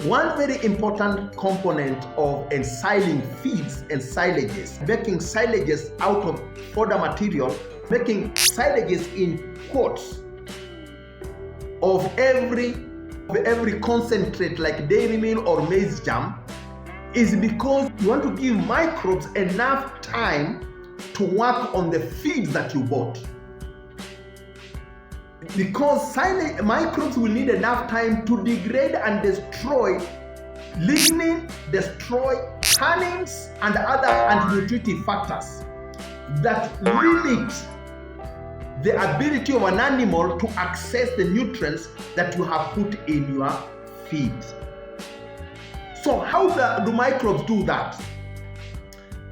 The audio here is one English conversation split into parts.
One very important component of ensiling feeds and silages, making silages out of fodder material, making silages in pots of every concentrate like dairy meal or maize germ, is because you want to give microbes enough time to work on the feeds that you bought. Because microbes will need enough time to degrade and destroy lignin, destroy tannins and other anti-nutritive factors that limit the ability of an animal to access the nutrients that you have put in your feed. So how do microbes do that?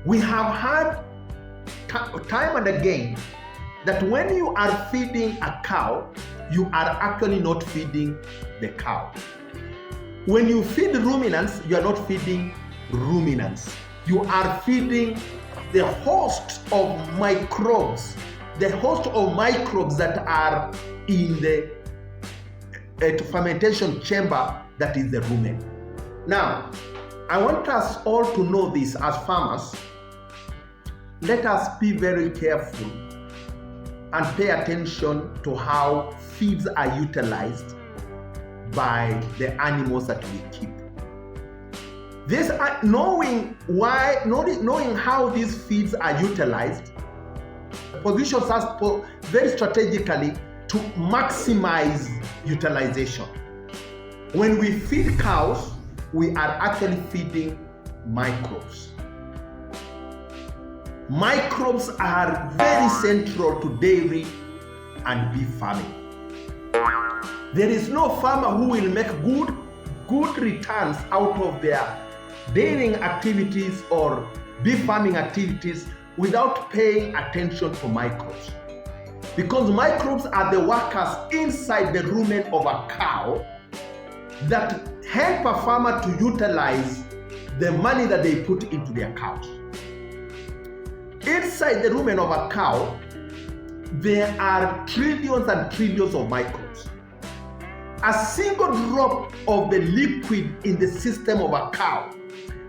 We have had time and again that when you are feeding a cow, you are actually not feeding the cow. When you feed ruminants, you are not feeding ruminants. You are feeding the host of microbes, that are in the fermentation chamber that is the rumen. Now, I want us all to know this as farmers. Let us be very careful and pay attention to how feeds are utilized by the animals that we keep. This knowing how these feeds are utilized positions us very strategically to maximize utilization. When we feed cows, we are actually feeding microbes. Microbes are very central to dairy and beef farming. There is no farmer who will make good returns out of their dairying activities or beef farming activities without paying attention to microbes. Because microbes are the workers inside the rumen of a cow that help a farmer to utilize the money that they put into their cows. Inside the rumen of a cow, there are trillions and trillions of microbes. A single drop of the liquid in the system of a cow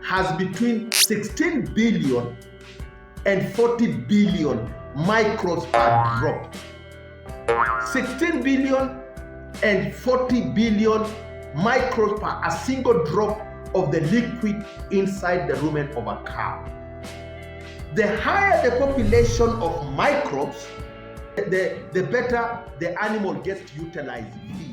has between 16 billion and 40 billion microbes per drop. 16 billion and 40 billion microbes per a single drop of the liquid inside the rumen of a cow. The higher the population of microbes, the better the animal gets to utilize feed.